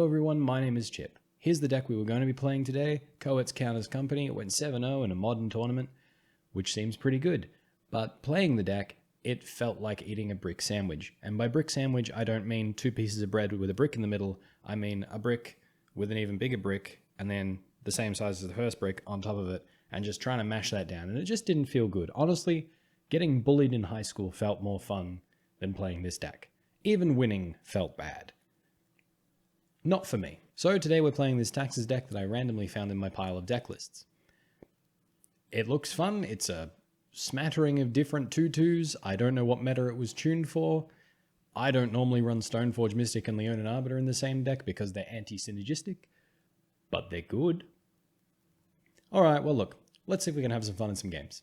Hello everyone, my name is Chip. Here's the deck we were going to be playing today. Coet's Counters Company. It went 7-0 in a modern tournament, which seems pretty good. But playing the deck, it felt like eating a brick sandwich. And by brick sandwich, I don't mean two pieces of bread with a brick in the middle. I mean a brick with an even bigger brick, and then the same size as the first brick on top of it, and just trying to mash that down. And it just didn't feel good. Honestly, getting bullied in high school felt more fun than playing this deck. Even winning felt bad. Not for me. So today we're playing this Taxes deck that I randomly found in my pile of deck lists. It looks fun. It's a smattering of different 2/2s. I don't know what meta it was tuned for. I don't normally run Stoneforge Mystic and Leonin Arbiter in the same deck because they're anti-synergistic, but they're good. Alright, well look, let's see if we can have some fun in some games.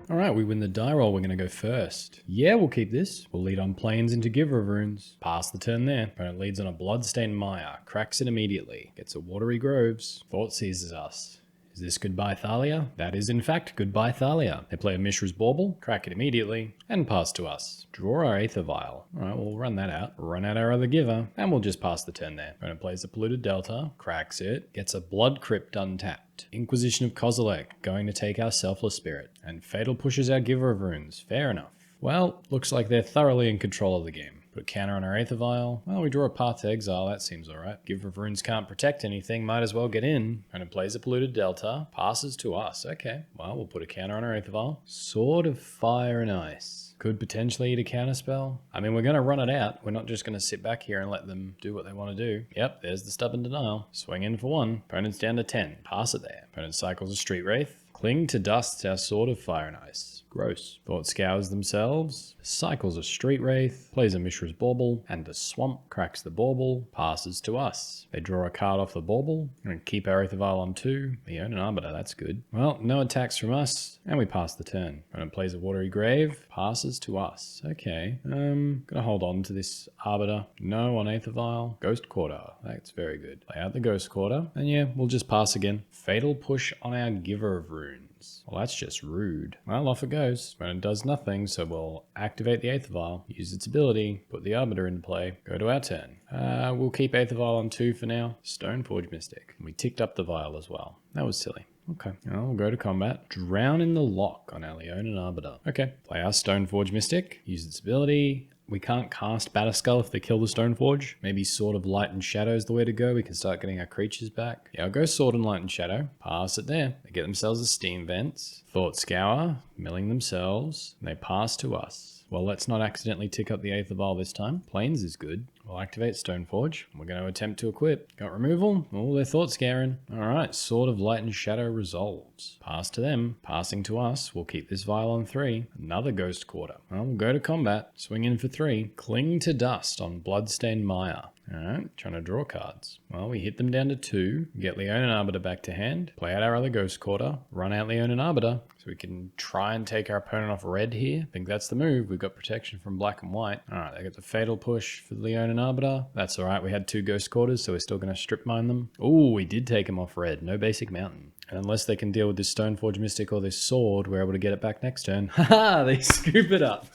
Alright, we win the die roll. We're going to go first. Yeah, we'll keep this. We'll lead on Plains into Giver of Runes. Pass the turn there. Opponent leads on a Bloodstained Mire. Cracks it immediately. Gets a Watery Groves. Thought seizes us. Is this Goodbye Thalia? That is in fact Goodbye Thalia. They play a Mishra's Bauble, crack it immediately, and pass to us. Draw our Aether Vial. Alright, we'll run that out. Run out our other Giver, and we'll just pass the turn there. Opponent plays a Polluted Delta, cracks it, gets a Blood Crypt untapped. Inquisition of Kozilek, going to take our Selfless Spirit, and Fatal pushes our Giver of Runes. Fair enough. Well, looks like they're thoroughly in control of the game. Put a counter on our Aether Vial. Well, we draw a Path to Exile, that seems alright. Giver of Runes can't protect anything, might as well get in. And it plays a Polluted Delta, passes to us. Okay, well, we'll put a counter on our Aether Vial. Sword of Fire and Ice. Could potentially eat a counterspell. I mean, we're going to run it out. We're not just going to sit back here and let them do what they want to do. Yep, there's the Stubborn Denial. Swing in for 1. Opponent's down to 10. Pass it there. Opponent cycles a Street Wraith. Cling to Dust, our Sword of Fire and Ice. Gross. Thought Scours themselves. Cycles a Street Wraith. Plays a Mishra's Bauble. And a Swamp. Cracks the Bauble. Passes to us. They draw a card off the Bauble. And keep our Aether Vial on 2. Leonin Arbiter, that's good. Well, no attacks from us. And we pass the turn. Opponent plays a Watery Grave. Passes to us. Okay. Gonna hold on to this Arbiter. No on Aether Vial. Ghost Quarter. That's very good. Play out the Ghost Quarter. And yeah, we'll just pass again. Fatal push on our Giver of Runes. Well, that's just rude. Well, off it goes. When it does nothing, so we'll activate the Aether Vial, use its ability, put the Arbiter into play, go to our turn. We'll keep Aether Vial on 2 for now. Stoneforge Mystic. We ticked up the Vial as well. That was silly. Okay, well, we'll go to combat. Drown in the Lock on our Leonin Arbiter. Okay, play our Stoneforge Mystic, use its ability. We can't cast Batterskull if they kill the Stoneforge. Maybe Sword of Light and Shadow is the way to go. We can start getting our creatures back. Yeah, I'll go Sword and Light and Shadow. Pass it there. They get themselves a Steam Vents. Thought Scour, milling themselves. And they pass to us. Well, let's not accidentally tick up the Aether Vial this time. Plains is good. We'll activate Stoneforge. We're going to attempt to equip. Got removal. Oh, they're Thought Scouring. Alright, Sword of Light and Shadow resolves. Pass to them. Passing to us. We'll keep this Vial on 3. Another Ghost Quarter. Well, we'll go to combat. Swing in for 3. Cling to Dust on Bloodstained Mire. Alright, trying to draw cards. Well, we hit them down to 2. Get Leonin Arbiter back to hand. Play out our other Ghost Quarter. Run out Leonin Arbiter. So we can try and take our opponent off red here. I think that's the move. We've got protection from black and white. Alright, they got the Fatal push for the Leonin Arbiter. That's alright. We had 2 Ghost Quarters, so we're still going to strip mine them. Ooh, we did take them off red. No basic mountain. And unless they can deal with this Stoneforge Mystic or this sword, we're able to get it back next turn. Haha, they scoop it up.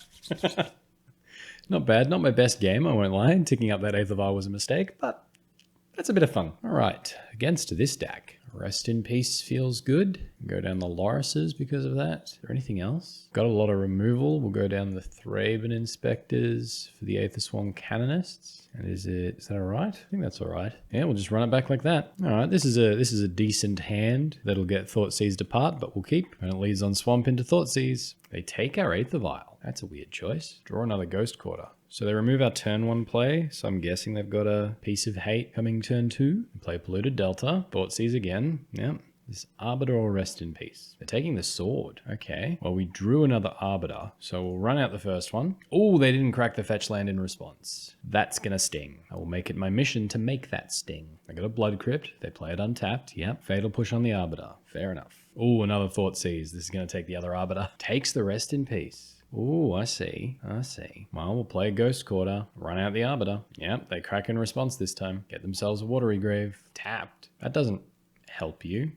Not bad, not my best game, I won't lie. Ticking up that Aether Vial was a mistake, but that's a bit of fun. Alright, against this deck. Rest in Peace feels good. Go down the Lorises because of that. Is there anything else? Got a lot of removal. We'll go down the Thraben Inspectors for the Aethersworn Canonists. And is that alright? I think that's alright. Yeah, we'll just run it back like that. Alright, this is a decent hand that'll get Thoughtseized apart, but we'll keep. And it leads on Swamp into Thoughtseize. They take our Aether Vial. That's a weird choice. Draw another Ghost Quarter. So they remove our turn 1 play, so I'm guessing they've got a Piece of Hate coming turn 2. Play Polluted Delta. Thoughtseize again. Yep. This Arbiter will Rest in Peace. They're taking the Sword. Okay. Well, we drew another Arbiter, so we'll run out the first one. Oh, they didn't crack the fetch land in response. That's gonna sting. I will make it my mission to make that sting. I got a Blood Crypt. They play it untapped. Yep. Fatal push on the Arbiter. Fair enough. Oh, another Thoughtseize. This is gonna take the other Arbiter. Takes the Rest in Peace. Ooh, I see. Well, we'll play a Ghost Quarter, run out the Arbiter. Yep, they crack in response this time. Get themselves a Watery Grave. Tapped. That doesn't help you.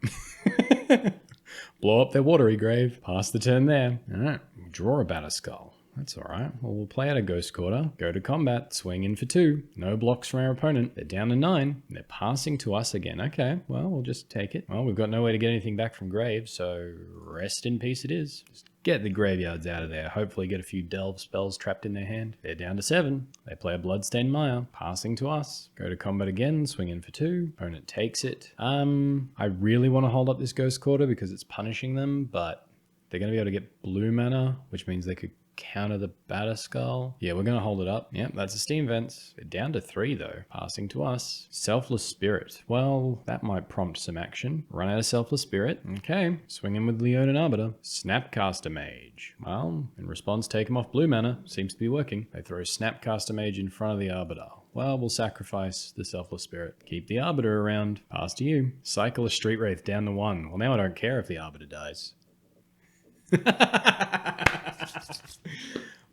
Blow up their Watery Grave. Pass the turn there. Alright, draw a Batterskull. That's alright. Well, we'll play out a Ghost Quarter, go to combat, swing in for 2. No blocks from our opponent. They're down to 9. They're passing to us again. Okay, well, we'll just take it. Well, we've got no way to get anything back from graves, so rest in peace it is. Just get the graveyards out of there. Hopefully get a few delve spells trapped in their hand. They're down to 7. They play a Bloodstained Mire, passing to us. Go to combat again, swing in for 2. Opponent takes it. I really want to hold up this Ghost Quarter because it's punishing them, but they're going to be able to get blue mana, which means they could counter the Batterskull. Yeah, we're going to hold it up. Yep, that's a Steam Vents. They're down to 3 though, passing to us. Selfless Spirit. Well, that might prompt some action. Run out of Selfless Spirit. Okay, swing in with Leonin Arbiter. Snapcaster Mage. Well, in response, take him off blue mana. Seems to be working. They throw Snapcaster Mage in front of the Arbiter. Well, we'll sacrifice the Selfless Spirit. Keep the Arbiter around. Pass to you. Cycle a Street Wraith down to 1. Well, now I don't care if the Arbiter dies.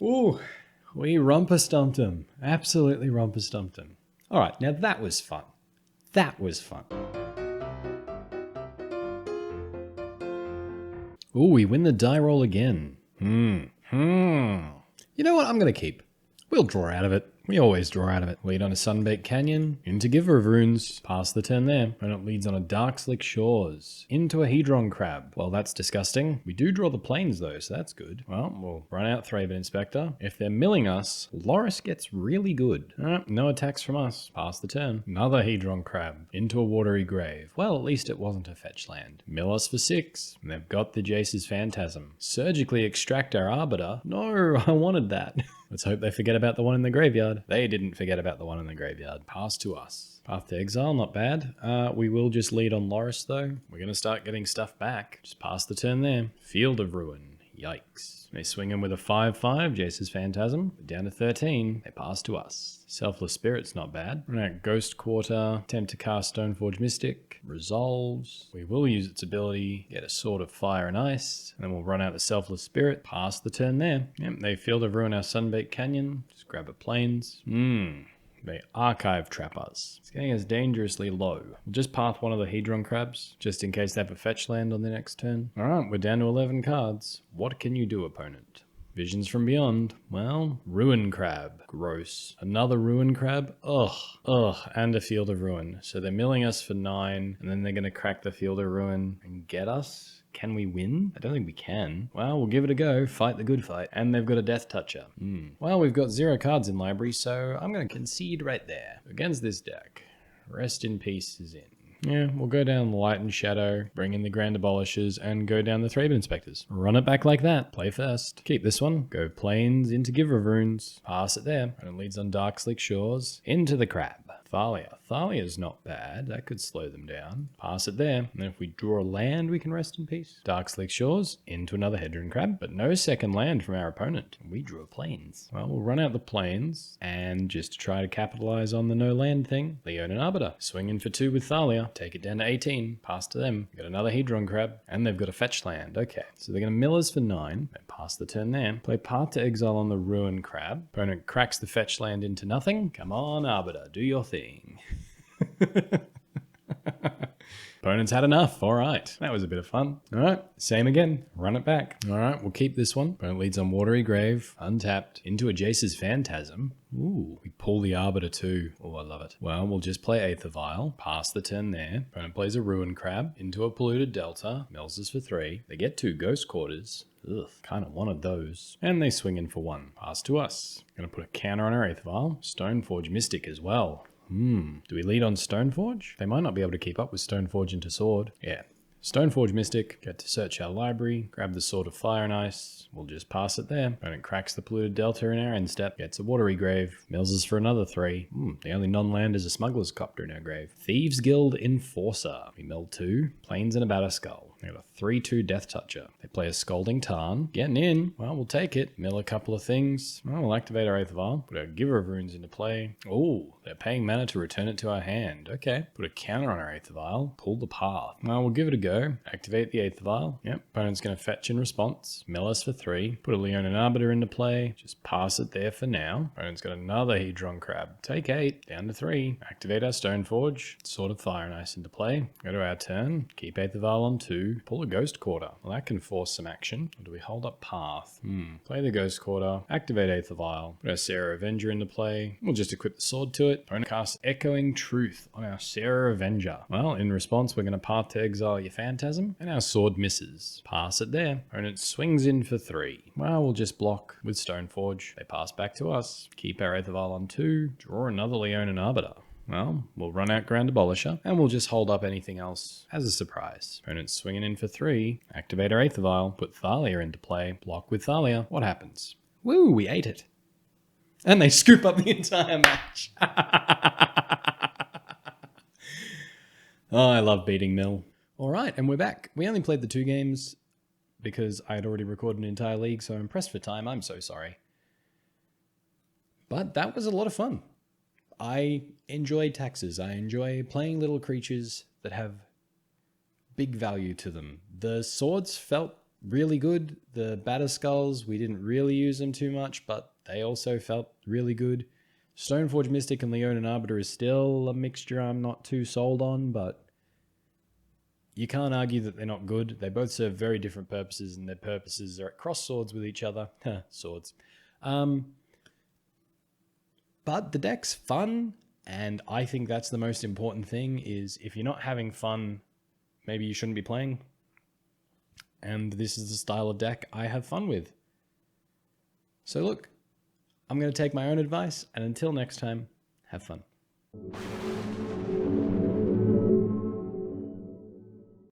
Ooh, we romper stomped him. Absolutely romper stomped him. All right, now that was fun. That was fun. Ooh, we win the die roll again. You know what? I'm going to keep. We'll draw out of it. We always draw out of it. Lead on a Sunbaked Canyon, into Giver of Runes, pass the turn there. Opponent leads on a Dark Slick Shores, into a Hedron Crab. Well, that's disgusting. We do draw the planes though, so that's good. Well, we'll run out Thraben Inspector. If they're milling us, Loris gets really good. No attacks from us. Pass the turn. Another Hedron Crab, into a Watery Grave. Well, at least it wasn't a fetch land. Mill us for 6. And they've got the Jace's Phantasm. Surgically extract our Arbiter. No, I wanted that. Let's hope they forget about the one in the graveyard. They didn't forget about the one in the graveyard. Pass to us. Path to Exile, not bad. We will just lead on Loris though. We're going to start getting stuff back. Just pass the turn there. Field of Ruin. Yikes. They swing in with a 5/5, Jace's Phantasm. Down to 13, they pass to us. Selfless Spirit's not bad. Right, Ghost Quarter, attempt to cast Stoneforge Mystic, resolves. We will use its ability, get a Sword of Fire and Ice, and then we'll run out the Selfless Spirit, pass the turn there. Yep, they Field of Ruin our Sunbaked Canyon, just grab a Plains. They Archive Trap us. It's getting us dangerously low. We'll just path one of the Hedron Crabs, just in case they have a fetch land on the next turn. Alright, we're down to 11 cards. What can you do, opponent? Visions from Beyond. Well, Ruin Crab. Gross. Another Ruin Crab? Ugh, and a Field of Ruin. So they're milling us for 9, and then they're going to crack the Field of Ruin and get us? Can we win? I don't think we can. Well, we'll give it a go. Fight the good fight. And they've got a Death Toucher. Well, we've got 0 cards in library, so I'm going to concede right there. Against this deck. Rest in Peace is in. Yeah, we'll go down Light and Shadow, bring in the Grand Abolishers, and go down the Thraben Inspectors. Run it back like that. Play first. Keep this one. Go Plains into Giver of Runes. Pass it there. And it leads on Dark Slick Shores. Into the Crab. Thalia. Thalia's not bad. That could slow them down. Pass it there. And then if we draw a land, we can rest in peace. Dark Slick Shores. Into another Hedron Crab. But no second land from our opponent. We drew a Plains. Well, we'll run out the Plains. And just to try to capitalize on the no land thing, Leonin Arbiter. Swing in for 2 with Thalia. Take it down to 18. Pass to them. Got another Hedron Crab. And they've got a fetch land. Okay. So they're going to mill us for 9. They pass the turn there. Play Path to Exile on the Ruin Crab. Opponent cracks the fetch land into nothing. Come on, Arbiter. Do your thing. Opponent's had enough. All right. That was a bit of fun. All right. Same again. Run it back. All right. We'll keep this one. Opponent leads on Watery Grave. Untapped. Into a Jace's Phantasm. Ooh. We pull the Arbiter too. Oh, I love it. Well, we'll just play Aether Vial. Pass the turn there. Opponent plays a Ruin Crab. Into a Polluted Delta. Mills us for 3. They get 2 Ghost Quarters. Ugh, kind of wanted those. And they swing in for 1. Pass to us. Gonna put a counter on our Aether Vial. Stoneforge Mystic as well. Do we lead on Stoneforge? They might not be able to keep up with Stoneforge into Sword. Yeah. Stoneforge Mystic, get to search our library, grab the Sword of Fire and Ice, we'll just pass it there. Opponent cracks the Polluted Delta in our end step, gets a Watery Grave, mills us for another 3. The only non-land is a Smuggler's Copter in our grave. Thieves Guild Enforcer, we mill 2, Plains and a Batterskull. They got a 3/2 Death Toucher. They play a Scalding Tarn. Getting in. Well, we'll take it. Mill a couple of things. Well, we'll activate our Aether Vial. Put our Giver of Runes into play. Oh, they're paying mana to return it to our hand. Okay. Put a counter on our Aether Vial. Pull the Path. Well, we'll give it a go. Activate the Aether Vial. Yep. Opponent's going to fetch in response. Mill us for 3. Put a Leonin Arbiter into play. Just pass it there for now. Opponent's got another Hedron Crab. Take 8. Down to 3. Activate our Stoneforge. Sword of Fire and Ice into play. Go to our turn. Keep Aether Vial on 2. 2, pull a Ghost Quarter. Well, that can force some action. Or do we hold up Path? Play the Ghost Quarter, activate Aether Vial, put our Sarah Avenger into play. We'll just equip the sword to it. Opponent casts Echoing Truth on our Sarah Avenger. Well, in response, we're going to Path to exile your Phantasm, and our sword misses. Pass it there. Opponent swings in for 3. Well, we'll just block with Stoneforge. They pass back to us. Keep our Aether Vial on 2. Draw another Leonin Arbiter. Well, we'll run out Grand Abolisher, and we'll just hold up anything else as a surprise. Opponent's swinging in for 3. Activate our Aether Vial. Put Thalia into play. Block with Thalia. What happens? Woo, we ate it. And they scoop up the entire match. Oh, I love beating Mill. All right, and we're back. We only played the 2 games because I had already recorded an entire league, so I'm pressed for time. I'm so sorry. But that was a lot of fun. I enjoy taxes. I enjoy playing little creatures that have big value to them. The swords felt really good. The Batter Skulls, we didn't really use them too much, but they also felt really good. Stoneforge Mystic and Leonin Arbiter is still a mixture I'm not too sold on, but you can't argue that they're not good. They both serve very different purposes, and their purposes are at cross swords with each other. Swords. But the deck's fun, and I think that's the most important thing, is if you're not having fun, maybe you shouldn't be playing. And this is the style of deck I have fun with. So look, I'm going to take my own advice, and until next time, have fun.